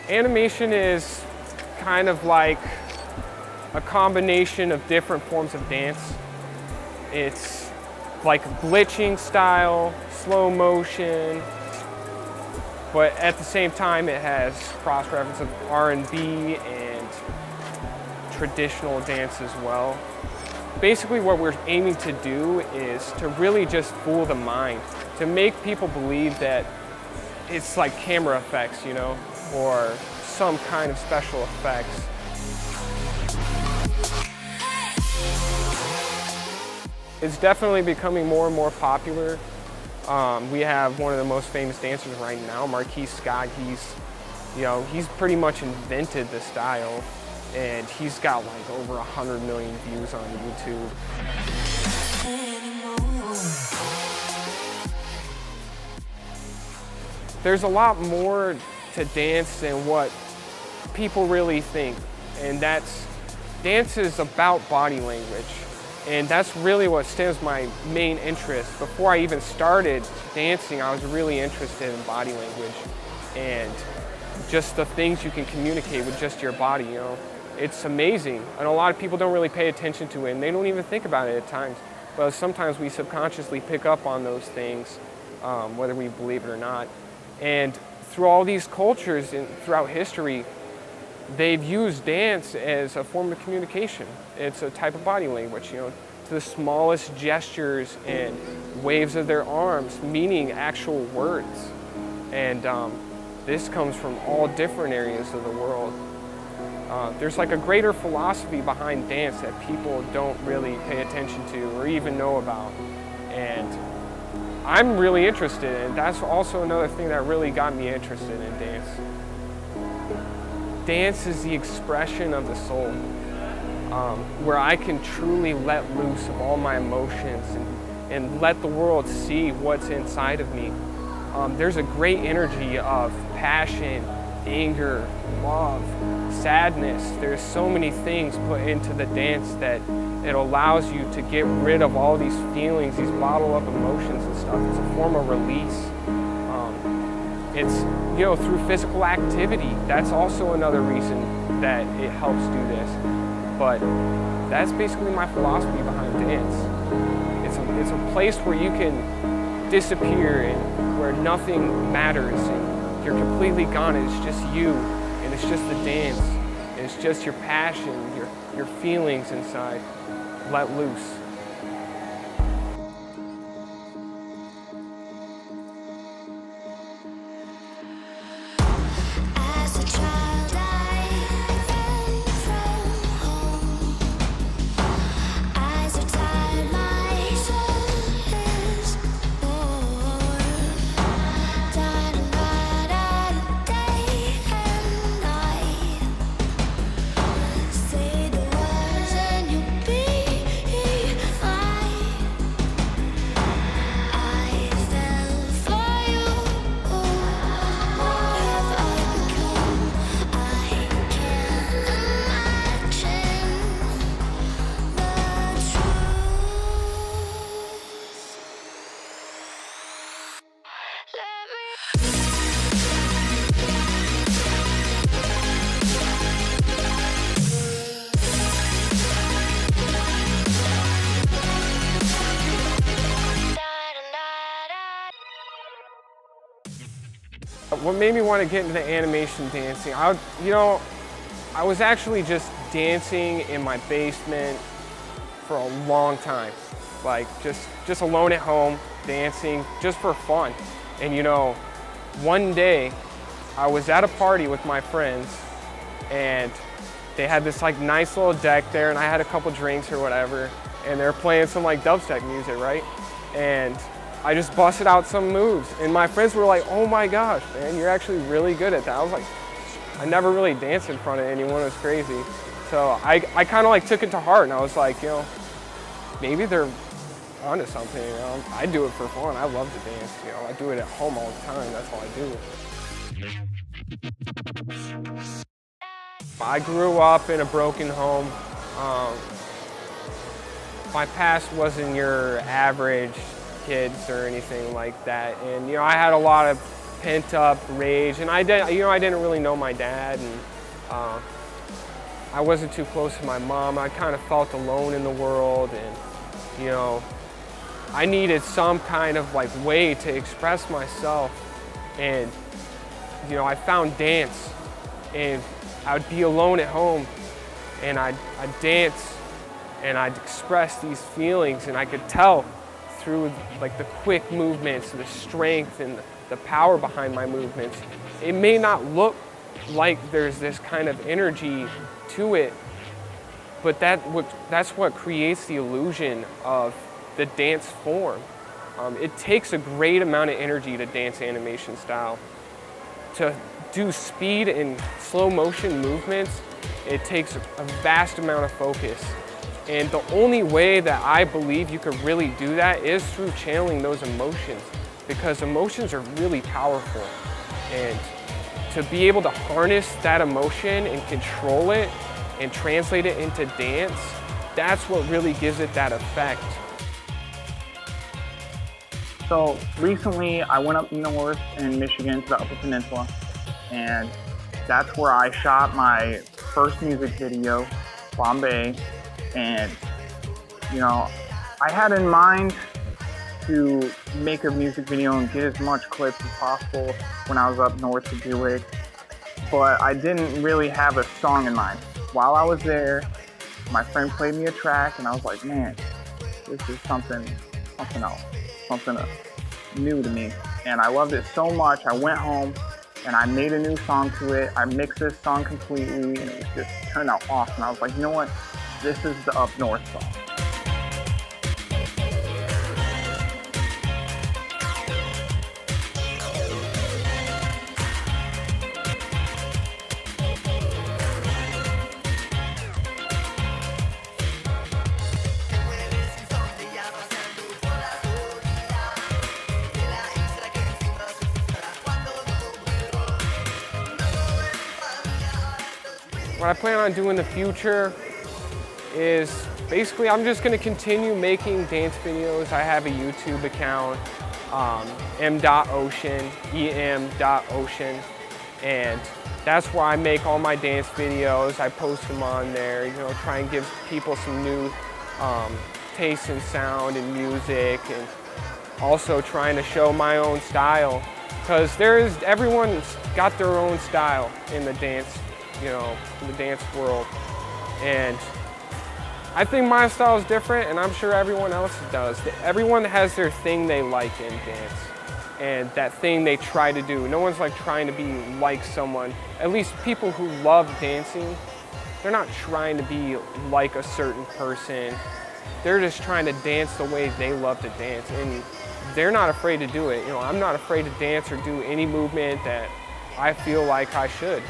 Animation is kind of like a combination of different forms of dance. It's like glitching style, slow motion, but at the same time it has cross-reference of R&B and traditional dance as well. Basically what we're aiming to do is to really just fool the mind, to make people believe that it's like camera effects, you know, or some kind of special effects. It's definitely becoming more and more popular. We have one of the most famous dancers right now, Marquise Scott. He's pretty much invented the style, and he's got like over 100 million views on YouTube. There's a lot more to dance than what people really think, and dance is about body language. And that's really what stems my main interest. Before I even started dancing, I was really interested in body language and just the things you can communicate with just your body, you know. It's amazing, and a lot of people don't really pay attention to it, and they don't even think about it at times. But sometimes we subconsciously pick up on those things, whether we believe it or not. And through all these cultures and throughout history, they've used dance as a form of communication. It's a type of body language, you know, to the smallest gestures and waves of their arms, meaning actual words. And this comes from all different areas of the world. There's like a greater philosophy behind dance that people don't really pay attention to or even know about. And I'm really interested in it. That's also another thing that really got me interested in dance. Dance is the expression of the soul, where I can truly let loose of all my emotions and let the world see what's inside of me. There's a great energy of passion, anger, love, sadness. There's so many things put into the dance that it allows you to get rid of all these feelings, these bottled up emotions and stuff. It's a form of release. It's, you know, through physical activity. That's also another reason that it helps do this. But that's basically my philosophy behind dance. It's a place where you can disappear and where nothing matters and you're completely gone. It's just you, and it's just the dance. And it's just your passion, your feelings inside let loose. What made me want to get into animation dancing, I was actually just dancing in my basement for a long time. Like just alone at home, dancing just for fun. And you know, one day I was at a party with my friends and they had this like nice little deck there and I had a couple drinks or whatever and they're playing some like dubstep music, right? And I just busted out some moves and my friends were like, oh my gosh, man, you're actually really good at that. I was like, I never really danced in front of anyone, it was crazy. So I kind of like took it to heart and I was like, you know, maybe they're onto something, you know. I do it for fun, I love to dance, you know. I do it at home all the time, that's all I do. I grew up in a broken home. My past wasn't your average kids or anything like that. And you know, I had a lot of pent up rage, and I didn't really know my dad, and I wasn't too close to my mom. I kind of felt alone in the world, and you know, I needed some kind of like way to express myself. And you know, I found dance, and I would be alone at home, and I'd dance, and I'd express these feelings, and I could tell through like the quick movements, the strength, and the power behind my movements. It may not look like there's this kind of energy to it, but that's what creates the illusion of the dance form. It takes a great amount of energy to dance animation style. To do speed and slow motion movements, it takes a vast amount of focus. And the only way that I believe you could really do that is through channeling those emotions, because emotions are really powerful. And to be able to harness that emotion and control it and translate it into dance, that's what really gives it that effect. So recently I went up north in Michigan to the Upper Peninsula, and that's where I shot my first music video, Bombay. And you know, I had in mind to make a music video and get as much clips as possible when I was up north to do it, but I didn't really have a song in mind. While I was there, my friend played me a track, and I was like, man, this is something else, something new to me. And I loved it so much, I went home and I made a new song to it. I mixed this song completely, and it just turned out awesome. I was like, you know what? This is the Up North song. What I plan on doing in the future is basically I'm just going to continue making dance videos. I have a YouTube account, EM.ocean, EM.ocean, and that's where I make all my dance videos. I post them on there, you know, try and give people some new taste in sound and music, and also trying to show my own style, because everyone's got their own style in the dance, you know, in the dance world. And I think my style is different, and I'm sure everyone else does. Everyone has their thing they like in dance, and that thing they try to do. No one's like trying to be like someone. At least people who love dancing, they're not trying to be like a certain person. They're just trying to dance the way they love to dance, and they're not afraid to do it. You know, I'm not afraid to dance or do any movement that I feel like I should.